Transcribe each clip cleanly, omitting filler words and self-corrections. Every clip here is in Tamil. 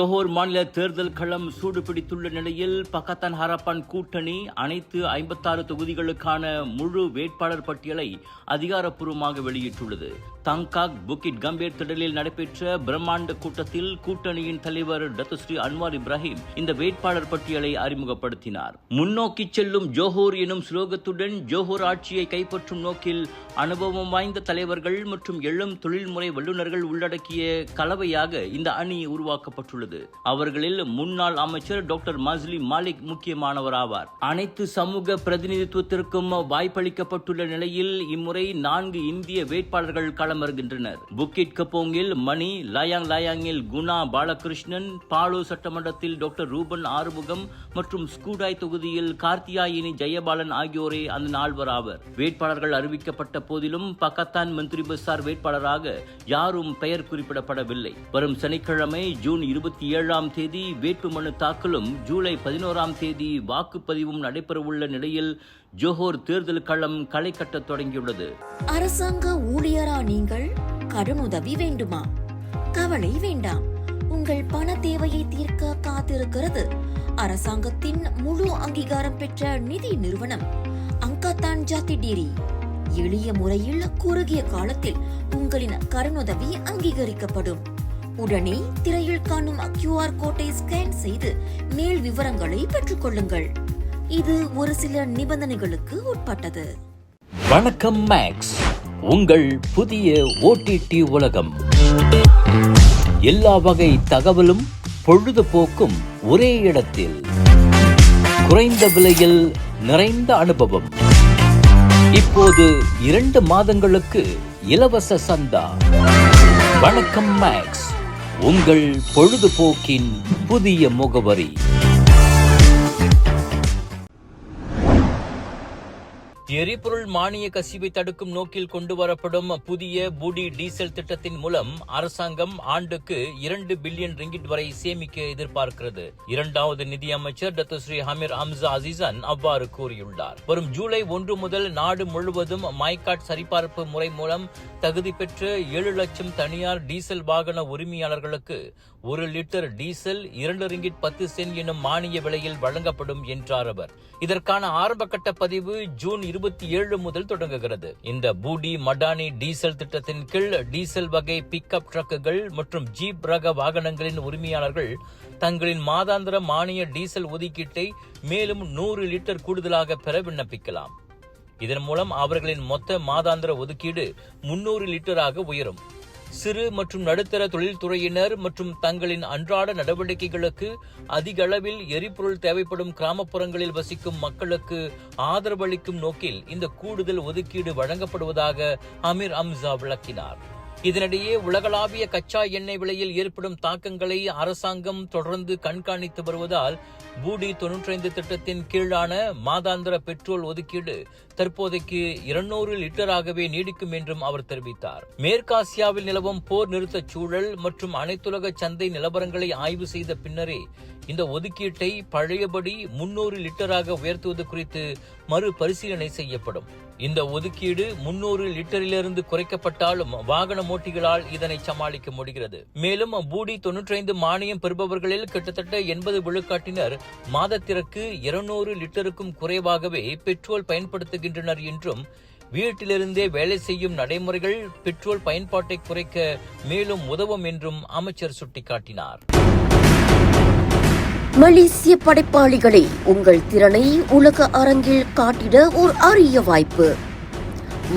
ஜோஹர் மாநில தேர்தல் களம் சூடுபிடித்துள்ள நிலையில் பக்கத்தான் ஹரப்பான் கூட்டணி அனைத்து 56 தொகுதிகளுக்கான முழு வேட்பாளர் பட்டியலை அதிகாரப்பூர்வமாக வெளியிட்டுள்ளது. தங்காக் புக்கிட் கம்பீர் திடலில் நடைபெற்ற பிரம்மாண்ட கூட்டத்தில் கூட்டணியின் தலைவர் டத்துஸ்ரீ அன்வார் இப்ராஹிம் இந்த வேட்பாளர் பட்டியலை அறிமுகப்படுத்தினார். முன்னோக்கி செல்லும் ஜோஹர் எனும் ஸ்லோகத்துடன் ஜோஹர் ஆட்சியை கைப்பற்றும் நோக்கில் அனுபவம் வாய்ந்த தலைவர்கள் மற்றும் எழும் தொழில்முறை வல்லுநர்கள் உள்ளடக்கிய கலவையாக இந்த அணி உருவாக்கப்பட்டுள்ளது. அவர்களில் முன்னாள் அமைச்சர் டாக்டர் மஸ்லி மாலிக் முக்கியமானவராவார். அனைத்து சமூக பிரதிநிதித்துவத்திற்கும் வாய்ப்பளிக்கப்பட்டுள்ள நிலையில் இம்முறை 4 இந்திய வேட்பாளர்கள் களமிறங்குகின்றனர். புக்கிட் கப்போங்கில் மணி, லாயாங்கில் குணா பாலகிருஷ்ணன், பாலு சட்டமன்றத்தில் டாக்டர் ரூபன் ஆறுமுகம் மற்றும் ஸ்கூடாய் தொகுதியில் கார்த்தியாயினி ஜெயபாலன் ஆகியோரே அந்த 4 ஆவர். வேட்பாளர்கள் அறிவிக்கப்பட்ட போதிலும் பக்கத்தான் மந்திரி பசார் வேட்பாளராக யாரும் பெயர் குறிப்பிடப்படவில்லை. வரும் சனிக்கிழமை ஜூன் 27ஆம் தேதி வேட்புமனு தாக்கலும் ஜூலை 11ஆம் தேதி வாக்குப்பதிவும் நடைபெறவுள்ள நிலையில் ஜோஹர் தேர்தல் களம் களை கட்ட தொடங்கியுள்ளது. அரசாங்க ஊழியரா நீங்கள்? கடனுதவி வேண்டுமா? கவலை வேண்டாம். உங்கள் பண தேவையை தீர்க்க காத்திருக்கிறது அரசாங்கத்தின் முழு அங்கீகாரம் பெற்ற நிதி நிறுவனம் அங்காத்தான் ஜாதி டீரி. எளிய முறையில் குறுகிய காலத்தில் உங்களின் கடனுதவி அங்கீகரிக்கப்படும். உடனே திரையில் காணும் QR கோட்டை ஸ்கேன் செய்து மேல் விவரங்களை பெற்றுக் கொள்ளுங்கள். இது ஒரு சில நிபந்தனைகளுக்கு உட்பட்டது. வணக்கம் மேக்ஸ், உங்கள் புதிய OTT உலகம். எல்லா வகை தகவலும் பொழுதுபோக்கும் ஒரே இடத்தில். குறைந்த விலையில் நிறைந்த அனுபவம். இப்போது 2 மாதங்களுக்கு இலவச சந்தா. வணக்கம் மேக்ஸ், உங்கள் பொழுதுபோக்கின் புதிய முகவரி. எரிபொருள் மானிய கசிவை தடுக்கும் நோக்கில் கொண்டுவரப்படும் புதிய பூடி டீசல் திட்டத்தின் மூலம் அரசாங்கம் ஆண்டுக்கு 2 பில்லியன் ரிங்கிட் வரை சேமிக்க எதிர்பார்க்கிறது. 2வது நிதியமைச்சர் டத்துஸ்ரீ ஹமீர் ஹம்சா அசீசன் அவ்வாறு கூறியுள்ளார். வரும் ஜூலை 1 முதல் நாடு முழுவதும் மைகாட் சரிபார்ப்பு முறை மூலம் தகுதி பெற்ற 7 லட்சம் தனியார் டீசல் வாகன உரிமையாளர்களுக்கு 1 லிட்டர் டீசல் 2 ரிங்கிட் 10 சென்ட் எனும் மானிய விலையில் வழங்கப்படும் என்றார் அவர். இதற்கான ஆரம்ப கட்ட பதிவு ஜூன் 27 முதல் தொடங்குகிறது. இந்த பூடி மடானி டீசல் திட்டத்தின் கீழ் டீசல் வகை பிக்அப் ட்ரக்குகள் மற்றும் ஜீப் ரக வாகனங்களின் உரிமையாளர்கள் தங்களின் மாதாந்திர மானிய டீசல் ஒதுக்கீட்டை மேலும் 100 லிட்டர் கூடுதலாக பெற விண்ணப்பிக்கலாம். இதன் மூலம் அவர்களின் மொத்த மாதாந்திர ஒதுக்கீடு 300 லிட்டராக உயரும். சிறு மற்றும் நடுத்தர தொழில்துறையினர் மற்றும் தங்களின் அன்றாட நடவடிக்கைகளுக்கு அதிக அளவில் எரிபொருள் தேவைப்படும் கிராமப்புறங்களில் வசிக்கும் மக்களுக்கு ஆதரவளிக்கும் நோக்கில் இந்த கூடுதல் ஒதுக்கீடு வழங்கப்படுவதாக அமீர் ஹம்சா விளக்கினார். இதனிடையே உலகளாவிய கச்சா எண்ணெய் விலையில் ஏற்படும் தாக்கங்களை அரசாங்கம் தொடர்ந்து கண்காணித்து வருவதால் பூடி 95 திட்டத்தின் கீழான மாதாந்திர பெட்ரோல் ஒதுக்கீடு தற்போதைக்கு 200 லிட்டராகவே நீடிக்கும் என்றும் அவர் தெரிவித்தார். மேற்காசியாவில் நிலவும் போர் நிறுத்த சூழல் மற்றும் அனைத்துலக சந்தை நிலவரங்களை ஆய்வு செய்த பின்னரே இந்த ஒதுக்கீட்டை பழையபடி 300 லிட்டராக உயர்த்துவது குறித்து மறுபரிசீலனை செய்யப்படும். இந்த ஒதுக்கீடு 300 லிட்டரிலிருந்து குறைக்கப்பட்டாலும் வாகன ஓட்டிகளால் இதனை சமாளிக்க முடிகிறது. மேலும் பூடி 95 மானியம் பெறுபவர்களில் கிட்டத்தட்ட 80 விழுக்காட்டினர் மாதத்திற்கு 200 லிட்டருக்கும் குறைவாகவே பெட்ரோல் பயன்படுத்துகின்றனர் என்றும் வீட்டிலிருந்தே வேலை செய்யும் நடைமுறைகள் பெட்ரோல் பயன்பாட்டை குறைக்க மேலும் உதவும் என்றும் அமைச்சர் சுட்டிக்காட்டினார். மலேசிய படைப்பாளிகளை உங்கள் திறனை உலக அரங்கில் காட்டிட ஒரு அரிய வாய்ப்பு.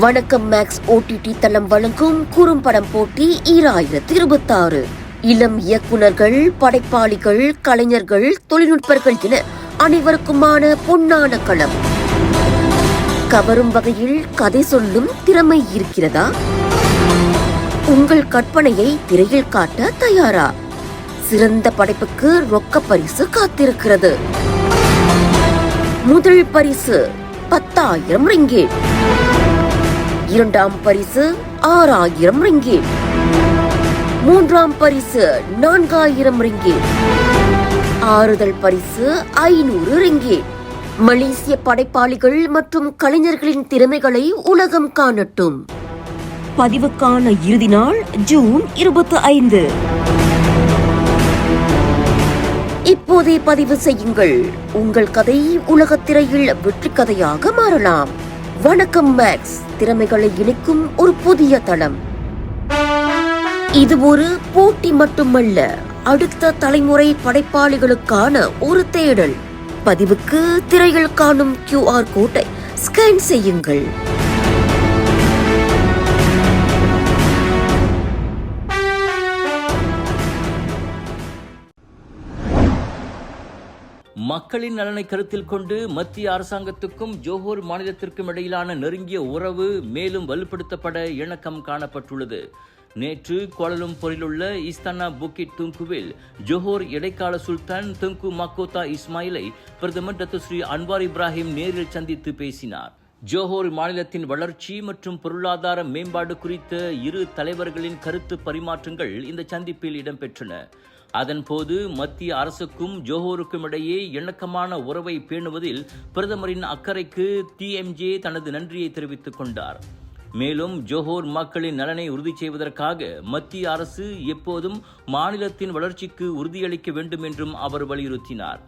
வணக்கம் மேக்ஸ் OTT தளம் வழங்கும் குறும்படம் போட்டி 2026. இளம் இயக்குனர்கள், படைப்பாளிகள், கலைஞர்கள், தொழில்நுட்பர்கள் என அனைவருக்குமான பொன்னான களம். கவரும் வகையில் கதை சொல்லும் திறமை இருக்கிறதா? உங்கள் கற்பனையை திரையில் காட்ட தயாரா? சிறந்த படைப்புக்கு ரொக்க பரிசு காத்திருக்கிறது. முதல் பரிசு 10,000 ரிங்கேட், 2ஆம் பரிசு 6,000 ரிங்கேட், 3ஆம் பரிசு 4,000 ரிங்கேட், ஆறுதல் பரிசு 500 ரிங்கேட். மலேசிய படைப்பாளிகள் மற்றும் கலைஞர்களின் திறமைகளை உலகம் காணட்டும். பதிவுக்கான இறுதி நாள் ஜூன் 25. இப்போதே பதிவு செய்யுங்கள். உங்கள் கதை உலகத் திரையில் வெற்றி கதையாக மாறலாம். வணக்கம் மேக்ஸ், திறமைகளை இணைக்கும் ஒரு புதிய தளம். இது ஒரு போட்டி மட்டுமல்ல, அடுத்த தலைமுறை படைப்பாளிகளுக்கான ஒரு தேடல். பதிவுக்கு திரையில் காணும் QR கோட்டை ஸ்கேன் செய்யுங்கள். மக்களின் நலனை கருத்தில் கொண்டு மத்திய அரசாங்கத்துக்கும் ஜோஹர் மாநிலத்திற்கும் இடையிலான நெருங்கிய உறவு மேலும் வலுப்படுத்தப்பட இணக்கம் காணப்பட்டுள்ளது. நேற்று கோலாலம்பூரில் உள்ள இஸ்தானா புக்கிட் துங்குவில் ஜோஹர் இடைக்கால சுல்தான் துங்கு மக்கோத்தா இஸ்மாயிலை பிரதமர் டத்துஸ்ரீ அன்வார் இப்ராஹிம் நேரில் சந்தித்து பேசினார். ஜோஹர் மாநிலத்தின் வளர்ச்சி மற்றும் பொருளாதார மேம்பாடு குறித்த இரு தலைவர்களின் கருத்து பரிமாற்றங்கள் இந்த சந்திப்பில் இடம்பெற்றன. அதன்போது மத்திய அரசுக்கும் ஜோஹருக்கும் இடையே இணக்கமான உறவை பேணுவதில் பிரதமரின் அக்கறைக்கு TMJ தனது நன்றியை தெரிவித்துக் கொண்டார். மேலும் ஜோஹர் மக்களின் நலனை உறுதி செய்வதற்காக மத்திய அரசு எப்போதும் மாநிலத்தின் வளர்ச்சிக்கு உறுதியளிக்க வேண்டும் என்றும் அவர் வலியுறுத்தினார்.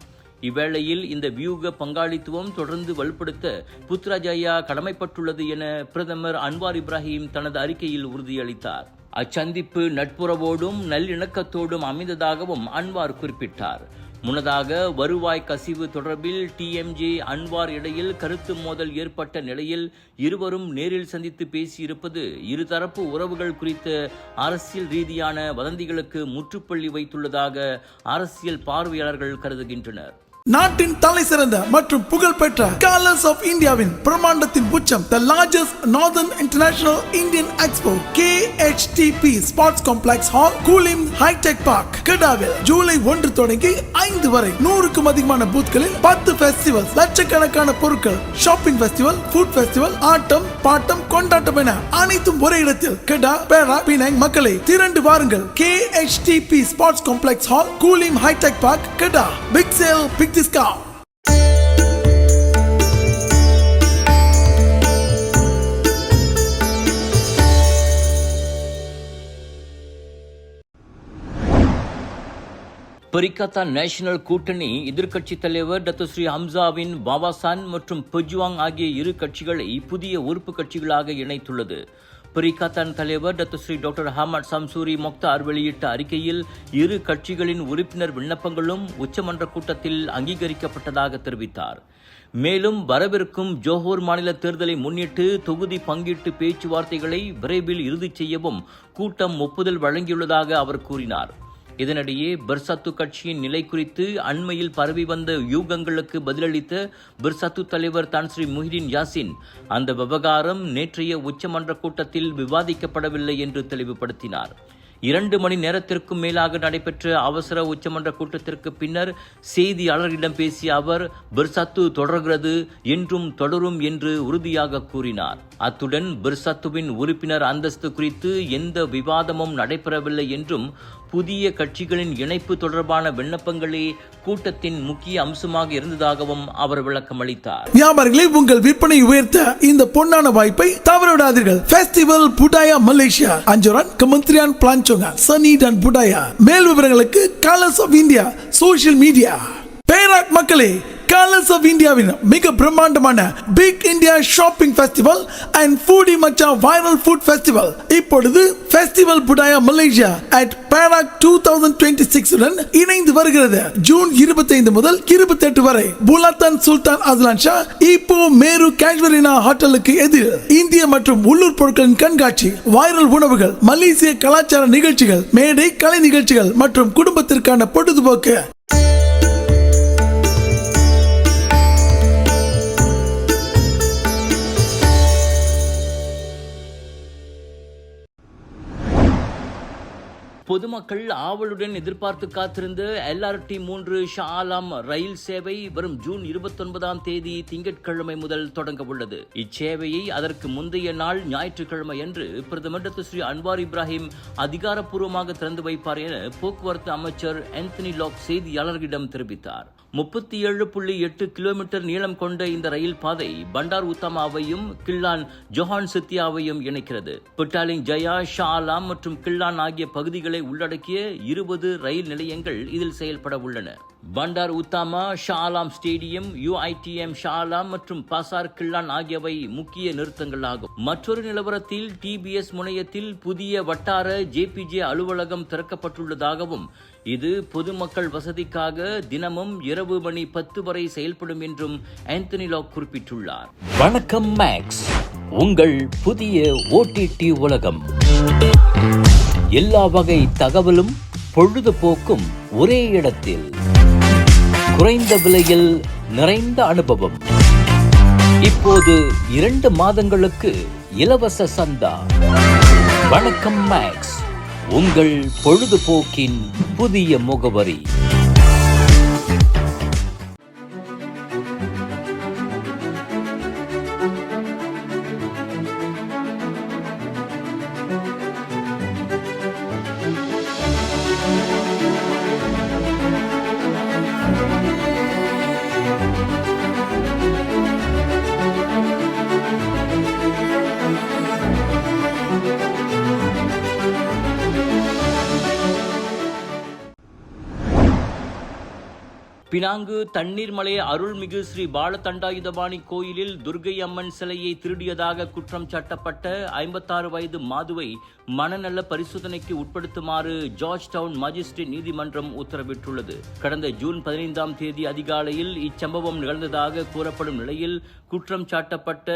இவ்வேளையில் இந்த வியூக பங்காளித்துவம் தொடர்ந்து வலுப்படுத்த புத்ராஜயா கடமைப்பட்டுள்ளது என பிரதமர் அன்வார் இப்ராஹிம் தனது அறிக்கையில் உறுதியளித்தார். அச்சந்திப்பு நட்புறவோடும் நல்லிணக்கத்தோடும் அமைந்ததாகவும் அன்வார் குறிப்பிட்டார். முன்னதாக வருவாய் கசிவு தொடர்பில் TMJ அன்வார் இடையில் கருத்து மோதல் ஏற்பட்ட நிலையில் இருவரும் நேரில் சந்தித்து பேசியிருப்பது இருதரப்பு உறவுகள் குறித்த அரசியல் ரீதியான வதந்திகளுக்கு முற்றுப்புள்ளி வைத்துள்ளதாக அரசியல் பார்வையாளர்கள் கருதுகின்றனர். நாட்டின் தலை சிறந்த மற்றும் புகழ்பெற்ற கலர்ஸ் ஆஃப் இந்தியாவின் பிரம்மாண்டத்தின் உச்சம் the largest northern international Indian expo KHTP sports complex hall Kulim hitech park கெடாவில் ஜூலை 1 தொடங்கி 5 வரை 100க்கும் அதிகமான பூத்களில் 10 ஃபெஸ்டிவல்ஸ், லட்சக்கணக்கான பொருட்கள், ஷாப்பிங் ஃபெஸ்டிவல், ஃபுட் ஃபெஸ்டிவல், ஆட்டம் பாட்டம் கொண்டாட்டம் என அனைத்தும் ஒரே இடத்தில். கெடா, பேரா, பினாங் மக்களை திரண்டு வாருங்கள். KHTP sports complex hall Kulim hitech park Kedah. Big sale, big discount. Perikatan national கூட்டணி எதிர்க்கட்சித் தலைவர் டத்துஸ்ரீ ஹம்சாவின் பாபாசான் மற்றும் பெஜுவாங் ஆகிய இரு கட்சிகளை புதிய உறுப்பு கட்சிகளாக இணைத்துள்ளது. பரிகாத்தான் தலைவர் Datuk Seri doctor Hamad Samsuri Mokhtar வெளியிட்ட அறிக்கையில் இரு கட்சிகளின் உறுப்பினர் விண்ணப்பங்களும் உச்சமன்ற கூட்டத்தில் அங்கீகரிக்கப்பட்டதாக தெரிவித்தார். மேலும் வரவிருக்கும் ஜோஹர் மாநில தேர்தலை முன்னிட்டு தொகுதி பங்கீட்டு பேச்சுவார்த்தைகளை விரைவில் இறுதி செய்யவும் கூட்டம் ஒப்புதல் வழங்கியுள்ளதாக அவர் கூறினார். இதனிடையே பெர்சத்து கட்சியின் நிலை குறித்து அண்மையில் பரவி வந்த யூகங்களுக்கு பதிலளித்த பெர்சத்து தலைவர் தான்ஸ்ரீ முஹிதீன் யாசின் அந்த விவகாரம் நேற்றைய உச்சமன்ற கூட்டத்தில் விவாதிக்கப்படவில்லை என்று தெளிவுபடுத்தினார். 2 மணி நேரத்திற்கும் மேலாக நடைபெற்ற அவசர உச்சமன்ற கூட்டத்திற்கு பின்னர் செய்தியாளர்களிடம் பேசிய அவர் பெர்சத்து தொடர்கிறது என்றும் தொடரும் என்று உறுதியாக கூறினார். அத்துடன் பெர்சத்துவின் உறுப்பினர் அந்தஸ்து குறித்து எந்த விவாதமும் நடைபெறவில்லை என்றும் புதிய கட்சிகளின் இணைப்பு தொடர்பான விண்ணப்பங்களே கூட்டத்தின் முக்கிய அம்சமாக இருந்ததாகவும் அவர் விளக்கம் அளித்தார். வியாபாரிகளை உங்கள் விற்பனை உயர்த்த இந்த பொன்னான வாய்ப்பை தவறவிடாதீர்கள். ஃபெஸ்டிவல் புடாயா மலேசியா அஞ்சோரான் கமந்திரியான் பிளான்சோங்கா சனீட் அண்ட் புடாயா. மேல் விவரங்களுக்கு colours of India social media. Perak மக்களே, கலர்ஸ் ஆஃப் இந்தியாவின் மிக பிரம்மாண்டமான big India shopping festival and foodie மச்சா வைரல் ஃபுட் ஃபெஸ்டிவல் இப்பொழுது ஃபெஸ்டிவல் புடாயா மலேசியா அட் பேராக் 2026 உடன் இணைந்து வருகிறது. ஜூன் 25 முதல் 28 வரை புலாத்தான் சுல்தான் அஸ்லான் ஷா இப்போ மேரு காஷ்வரினா ஹோட்டலுக்கு எதிர் இந்திய மற்றும் உள்ளூர் பொருட்களின் கண்காட்சி, வைரல் உணவுகள், மலேசிய கலாச்சார நிகழ்ச்சிகள், மேடை கலை நிகழ்ச்சிகள் மற்றும் குடும்பத்திற்கான பொழுதுபோக்கு. பொதுமக்கள் ஆவலுடன் எதிர்பார்த்து காத்திருந்த LRT 3 ஷா ஆலம் ரயில் சேவை வரும் ஜூன் 29ஆம் தேதி திங்கட்கிழமை முதல் தொடங்க உள்ளது. இச்சேவையை அதற்கு முந்தைய நாள் ஞாயிற்றுக்கிழமை அன்று பிரதமர் டத்துஸ்ரீ அன்வார் இப்ராஹிம் அதிகாரப்பூர்வமாக திறந்து வைப்பார் என போக்குவரத்து அமைச்சர் ஆந்தனி லாக் செய்தியாளர்களிடம் தெரிவித்தார். 37.8 கிலோமீட்டர் நீளம் கொண்ட இந்த ரயில் பாதை பண்டார் உத்தமாவையும் கில்லான் ஜொஹான் சித்தியாவையும் இணைக்கிறது. பிட்டாலிங் ஜயா, ஷா ஆலம் மற்றும் கில்லான் ஆகிய பகுதிகளை உள்ளடக்கிய 20 ரயில் நிலையங்கள் இதில் செயல்பட உள்ளன. பண்டார் உத்தாமா, ஷா ஆலம் ஸ்டேடியம், UITM ஷா ஆலம் மற்றும் பசார் கிள்ளான் ஆகியவை முக்கிய நிறுத்தங்களாகும். மற்றொரு நிலவரத்தில் TBS முனையத்தில் புதிய வட்டார JPJ அலுவலகம் திறக்கப்பட்டுள்ளதாகவும் இது பொதுமக்கள் வசதிக்காக தினமும் இரவு மணி 10 வரை செயல்படும் என்றும் ஆந்தனி லாக் குறிப்பிட்டுள்ளார். வணக்கம் மேக்ஸ், உங்கள் புதிய OTT உலகம். எல்லா வகை தகவலும் பொழுதுபோக்கும் ஒரே இடத்தில், குறைந்த விலையில் நிறைந்த அனுபவம். இப்போது 2 மாதங்களுக்கு இலவச சந்தா. வணக்கம் மேக்ஸ், உங்கள் பொழுதுபோக்கின் புதிய முகவரி. பினாங்கு தண்ணீர்மலை அருள்மிகு ஸ்ரீ பாலதண்டாயுதபாணி கோயிலில் துர்கை அம்மன் சிலையை திருடியதாக குற்றம் சாட்டப்பட்ட 56 வயது மாதுவை மனநல பரிசோதனைக்கு உட்படுத்துமாறு ஜார்ஜ் டவுன் மஜிஸ்ட்ரேட் நீதிமன்றம் உத்தரவிட்டுள்ளது. கடந்த ஜூன் 15ஆம் தேதி அதிகாலையில் இச்சம்பவம் நிகழ்ந்ததாக கூறப்படும் நிலையில் குற்றம் சாட்டப்பட்ட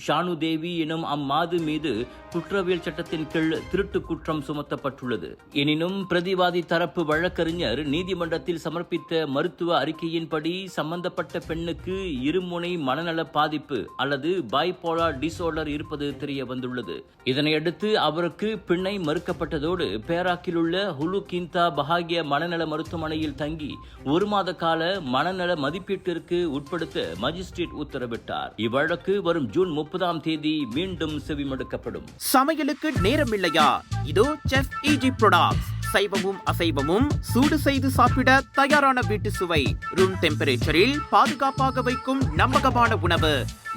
ஷானு தேவி எனும் அம்மாது மீது குற்றவியல் சட்டத்தின் கீழ் திருட்டு குற்றம் சுமத்தப்பட்டுள்ளது. எனினும் பிரதிவாதி தரப்பு வழக்கறிஞர் நீதிமன்றத்தில் சமர்ப்பித்த மருத்துவ அறிக்கையின்படி சம்பந்தப்பட்ட பெண்ணுக்கு இருமுனை மனநல பாதிப்பு அல்லது பைபோலார் டிசார்டர் இருப்பது தெரிய வந்துள்ளது. இதனையடுத்து அவருக்கு பிணை மறுக்கப்பட்டதோடு பேராக்கில் உள்ள ஹுலு கிந்தா பஹாகிய மனநல மருத்துவமனையில் தங்கி 1 மாத கால மனநல மதிப்பீட்டிற்கு உட்படுத்த மஜிஸ்ட்ரேட் உத்தரவிட்டார். இவ்வழக்கு வரும் ஜூன் 30ஆம் தேதி மீண்டும் செவிமடுக்கப்படும். சமையலுக்கு நேரமில்லையா? இதோ செஃப் EG ப்ராடக்ட்ஸ். சைவமும் அசைவமும் சூடு செய்து சாப்பிட தயாரான வீட்டு சுவை. ரூம் டெம்பரேச்சரில் பாதுகாப்பாக வைக்கும் நம்பகமான உணவு.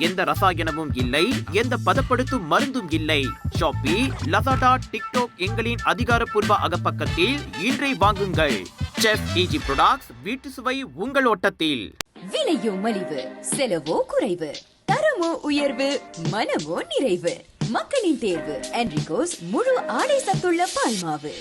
எந்த ரசாயனமும் இல்லை, எந்த பதப்படுத்தும் மருந்தும் இல்லை. ஷாப்பி, லசாடா, டிக்டாக் எங்களின் அதிகாரப்பூர்வ அகப்பக்கத்தில் இன்றை வாங்குங்கள். செஃப் EG ப்ராடக்ட்ஸ், வீட்டு சுவை உங்கள் ஓட்டத்தில். விலையோ மலிவு, செலவோ குறைவு, தரமோ உயர்வு, மனமோ நிறைவு. மக்களின் தேர்வு என்ரிகோஸ் முழு ஆடை சத்துள்ள பால்மாவு.